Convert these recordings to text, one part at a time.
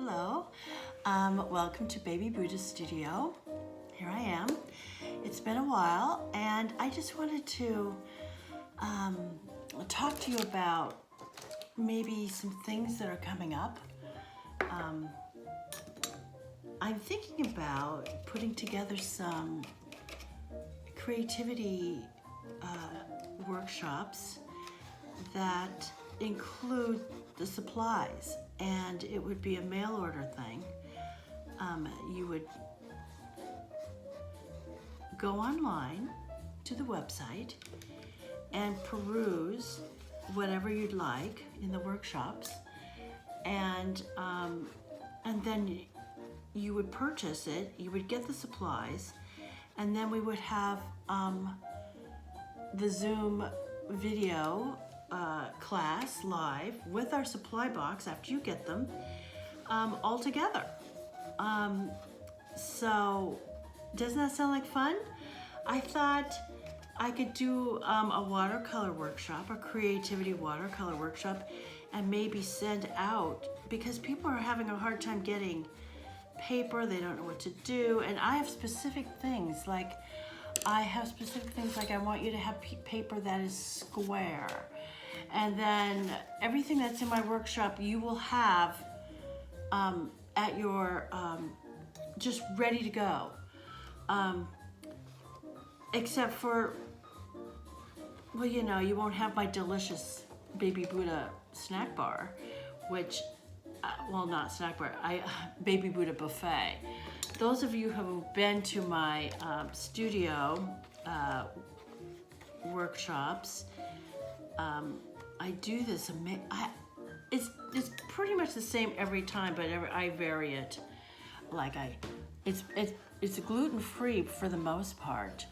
Hello. Welcome to Baby Buddha Studio. Here I am. It's been a while, and I just wanted to talk to you about maybe some things that are coming up. I'm thinking about putting together some creativity workshops that include the supplies, and it would be a mail order thing. You would go online to the website and peruse whatever you'd like in the workshops, and then you would purchase it. You would get the supplies, and then we would have the Zoom video class live with our supply box after you get them all together. So doesn't that sound like fun? I thought I could do a watercolor workshop, a creativity watercolor workshop, and maybe send out, because people are having a hard time getting paper. They don't know what to do, and I have specific things like I want you to have paper that is square, and then everything that's in my workshop you will have at your just ready to go, except for, well, you won't have my delicious Baby Buddha snack bar, which not snack bar, Baby Buddha buffet. Those of you who have been to my studio workshops, I do this. It's pretty much the same every time, but I vary it. It's gluten-free for the most part,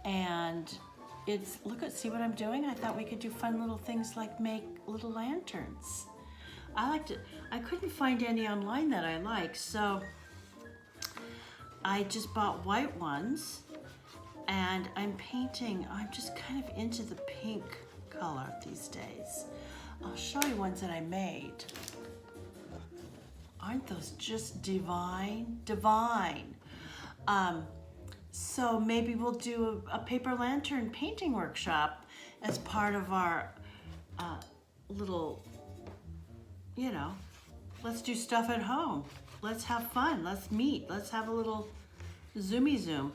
and see what I'm doing? I thought we could do fun little things like make little lanterns. I couldn't find any online that I like, so I just bought white ones, and I'm painting. I'm just kind of into the pink color these days. I'll show you ones that I made. Aren't those just divine? Divine. So maybe we'll do a paper lantern painting workshop as part of our little, let's do stuff at home. Let's have fun. Let's meet. Let's have a little Zoomy Zoom.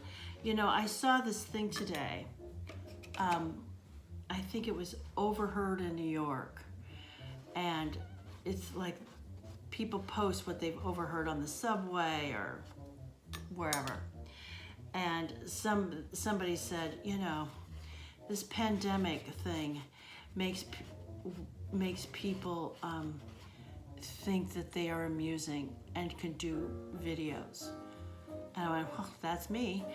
I saw this thing today. I think it was overheard in New York. And it's like people post what they've overheard on the subway or wherever. And somebody said, this pandemic thing makes people think that they are amusing and can do videos. And I went, well, that's me.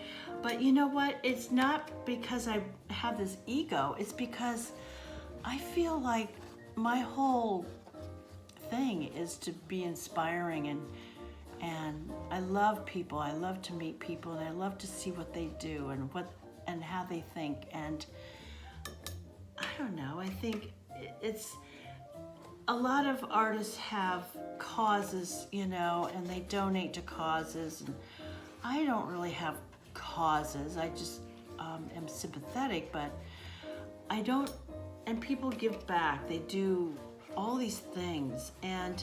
But you know what? It's not because I have this ego. It's because I feel like my whole thing is to be inspiring, and I love people. I love to meet people, and I love to see what they do and how they think. And I don't know. I think it's a lot of artists have causes, and they donate to causes. And I don't really have causes. I just am sympathetic, but I don't. And people give back. They do all these things, and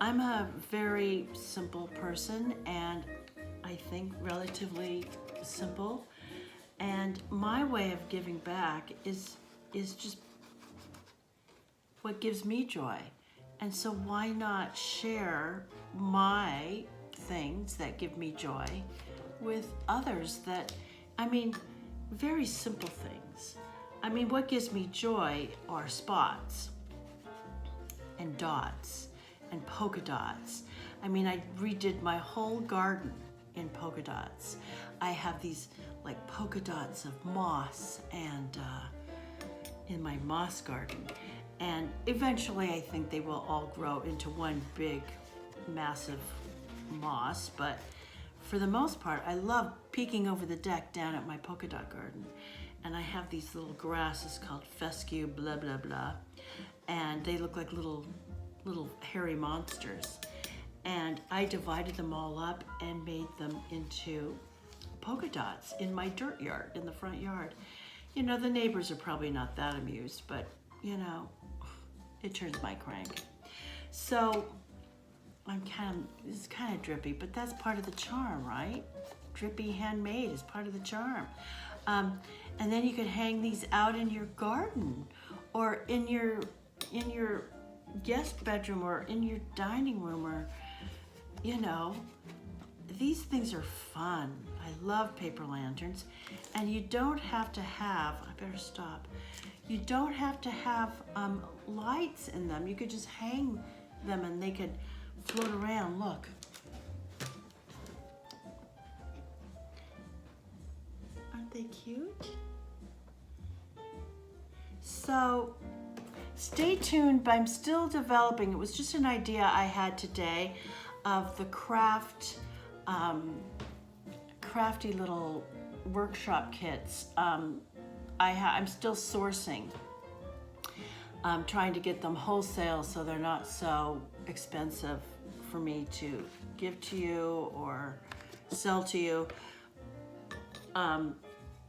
I'm a very simple person, and I think relatively simple. And my way of giving back is just what gives me joy. And so why not share my things that give me joy with others very simple things. What gives me joy are spots and dots and polka dots. I redid my whole garden in polka dots. I have these like polka dots of moss and in my moss garden. And eventually I think they will all grow into one big, massive moss. But for the most part, I love peeking over the deck down at my polka dot garden. And I have these little grasses called fescue, blah, blah, blah. And they look like little little hairy monsters. And I divided them all up and made them into polka dots in my dirt yard, in the front yard. You know, the neighbors are probably not that amused, but you know, it turns my crank. So it's kind of drippy, but that's part of the charm, right? Drippy handmade is part of the charm. And then you could hang these out in your garden, or in your guest bedroom, or in your dining room, or you know, these things are fun. I love paper lanterns, and you don't have to have, I better stop. You don't have to have lights in them. You could just hang them and they could float around. Look. Aren't they cute? So stay tuned, but I'm still developing. It was just an idea I had today of the crafty little workshop kits. I'm still sourcing. I'm trying to get them wholesale so they're not so expensive for me to give to you or sell to you.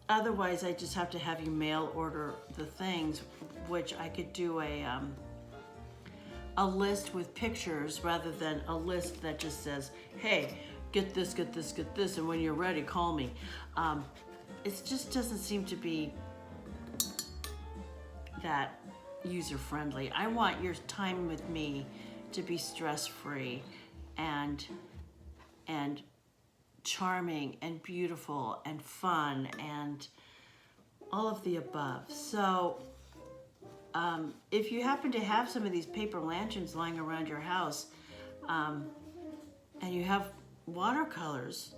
Otherwise, I just have to have you mail order the things, which I could do a list with pictures rather than a list that just says, hey, get this, get this, get this, and when you're ready, call me. It just doesn't seem to be that user-friendly. I want your time with me to be stress-free and charming and beautiful and fun and all of the above. So if you happen to have some of these paper lanterns lying around your house, and you have watercolors,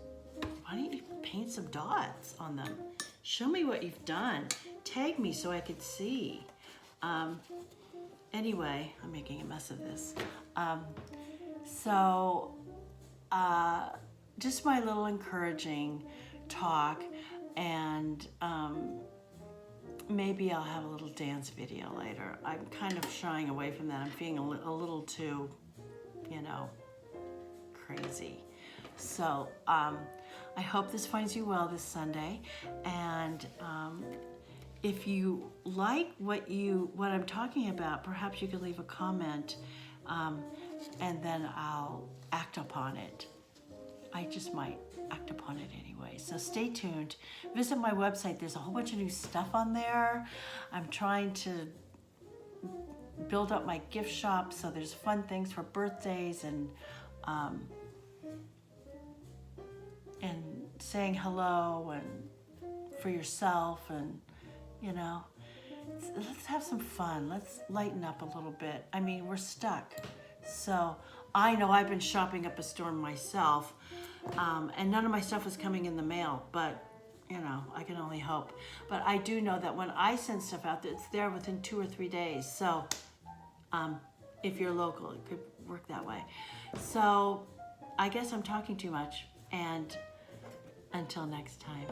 why don't you paint some dots on them? Show me what you've done. Tag me so I could see. Anyway, I'm making a mess of this. Just my little encouraging talk, and maybe I'll have a little dance video later. I'm kind of shying away from that. I'm feeling a little too, you know, crazy. So I hope this finds you well this Sunday, and if you like what I'm talking about, perhaps you could leave a comment, and then I'll act upon it. I just might act upon it anyway. So stay tuned. Visit my website. There's a whole bunch of new stuff on there. I'm trying to build up my gift shop, so there's fun things for birthdays and saying hello and for yourself, and you know, let's have some fun. Let's lighten up a little bit. I mean, we're stuck. So I know I've been shopping up a storm myself, and none of my stuff is coming in the mail, but you know, I can only hope. But I do know that when I send stuff out, it's there within 2 or 3 days. So if you're local, it could work that way. So I guess I'm talking too much, and until next time.